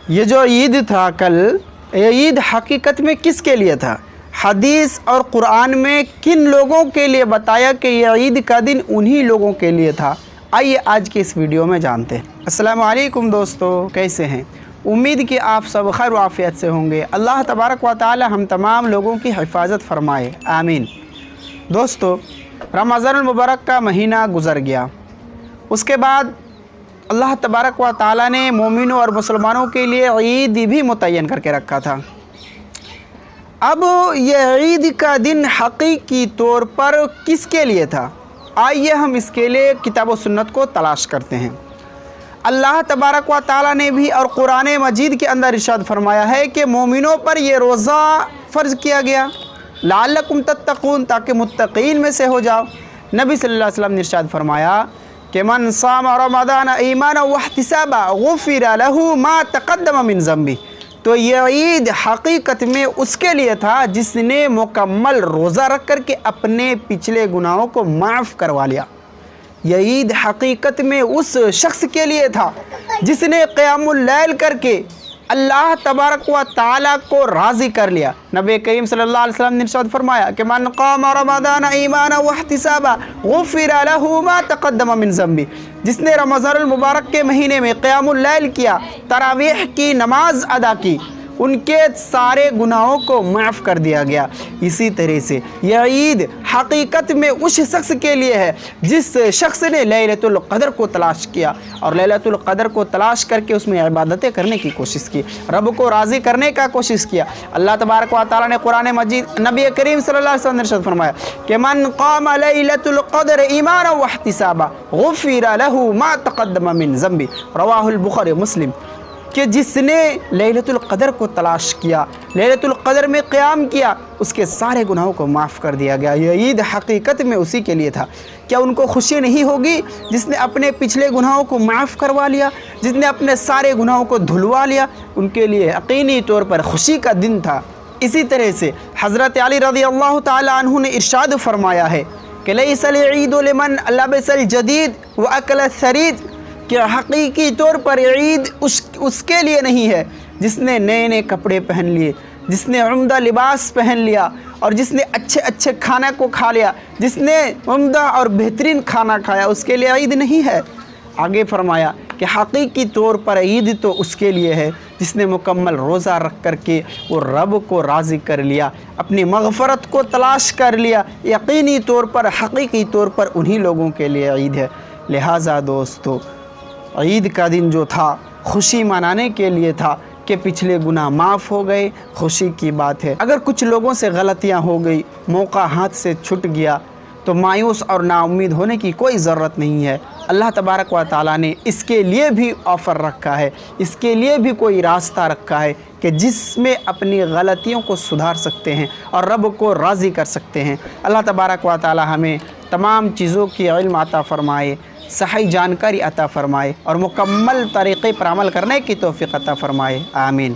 یہ جو عید تھا کل، یہ عید حقیقت میں کس کے لیے تھا؟ حدیث اور قرآن میں کن لوگوں کے لیے بتایا کہ یہ عید کا دن انہی لوگوں کے لیے تھا؟ آئیے آج کی اس ویڈیو میں جانتے ہیں۔ السلام علیکم دوستو، کیسے ہیں؟ امید کہ آپ سب خیر و عافیت سے ہوں گے۔ اللہ تبارک و تعالی ہم تمام لوگوں کی حفاظت فرمائے، آمین۔ دوستو، رمضان المبارک کا مہینہ گزر گیا، اس کے بعد اللہ تبارک و تعالیٰ نے مومنوں اور مسلمانوں کے لیے عید بھی متعین کر کے رکھا تھا۔ اب یہ عید کا دن حقیقی طور پر کس کے لیے تھا؟ آئیے ہم اس کے لیے کتاب و سنت کو تلاش کرتے ہیں۔ اللہ تبارک و تعالیٰ نے بھی اور قرآن مجید کے اندر ارشاد فرمایا ہے کہ مومنوں پر یہ روزہ فرض کیا گیا، لعلکم تتقون، تاکہ متقین میں سے ہو جاؤ۔ نبی صلی اللہ علیہ وسلم نے ارشاد فرمایا کہ من صام رمضان ایمانا واحتسابا غفر له ما تقدم من ذنبہ۔ تو یہ عید حقیقت میں اس کے لیے تھا جس نے مکمل روزہ رکھ کر کے اپنے پچھلے گناہوں کو معاف کروا لیا۔ یہ عید حقیقت میں اس شخص کے لیے تھا جس نے قیام اللیل کر کے اللہ تبارک و تعالیٰ کو راضی کر لیا۔ نبی کریم صلی اللہ علیہ وسلم نے ارشاد فرمایا کہ من قام رمضان ایمانا واحتسابا غفر له ما تقدم من ذنبہ۔ جس نے رمضان المبارک کے مہینے میں قیام اللیل کیا، تراویح کی نماز ادا کی، ان کے سارے گناہوں کو معاف کر دیا گیا۔ اسی طرح سے یہ عید حقیقت میں اس شخص کے لیے ہے جس شخص نے لیلۃ القدر کو تلاش کیا اور لیلۃ القدر کو تلاش کر کے اس میں عبادتیں کرنے کی کوشش کی، رب کو راضی کرنے کا کوشش کیا۔ اللہ تبارک و تعالیٰ نے قرآن مجید نبی کریم صلی اللہ علیہ وسلم نے ارشاد فرمایا کہ من قام لیلۃ القدر ایمانا واحتسابا غفر له ما تقدم من ذنبہ، رواہ البخاری مسلم۔ کہ جس نے لیلۃ القدر کو تلاش کیا، لیلۃ القدر میں قیام کیا، اس کے سارے گناہوں کو معاف کر دیا گیا۔ یہ عید حقیقت میں اسی کے لیے تھا۔ کیا ان کو خوشی نہیں ہوگی جس نے اپنے پچھلے گناہوں کو معاف کروا لیا، جس نے اپنے سارے گناہوں کو دھلوا لیا؟ ان کے لیے یقینی طور پر خوشی کا دن تھا۔ اسی طرح سے حضرت علی رضی اللہ تعالی عنہ نے ارشاد فرمایا ہے کہ لیس العید لمن لبس الجدید واکل الثرید، کہ حقیقی طور پر عید اس کے لیے نہیں ہے جس نے نئے نئے کپڑے پہن لیے، جس نے عمدہ لباس پہن لیا اور جس نے اچھے اچھے کھانا کو کھا لیا، جس نے عمدہ اور بہترین کھانا کھایا، اس کے لیے عید نہیں ہے۔ آگے فرمایا کہ حقیقی طور پر عید تو اس کے لیے ہے جس نے مکمل روزہ رکھ کر کے وہ رب کو راضی کر لیا، اپنی مغفرت کو تلاش کر لیا۔ یقینی طور پر حقیقی طور پر انہی لوگوں کے لیے عید ہے۔ لہٰذا دوستو، عید کا دن جو تھا خوشی منانے کے لیے تھا کہ پچھلے گناہ معاف ہو گئے، خوشی کی بات ہے۔ اگر کچھ لوگوں سے غلطیاں ہو گئی، موقع ہاتھ سے چھٹ گیا، تو مایوس اور نا امید ہونے کی کوئی ضرورت نہیں ہے۔ اللہ تبارک و تعالیٰ نے اس کے لیے بھی آفر رکھا ہے، اس کے لیے بھی کوئی راستہ رکھا ہے کہ جس میں اپنی غلطیوں کو سدھار سکتے ہیں اور رب کو راضی کر سکتے ہیں۔ اللہ تبارک و تعالیٰ ہمیں تمام چیزوں کی علم عطا فرمائے، صحیح جانکاری عطا فرمائے اور مکمل طریقے پر عمل کرنے کی توفیق عطا فرمائے، آمین۔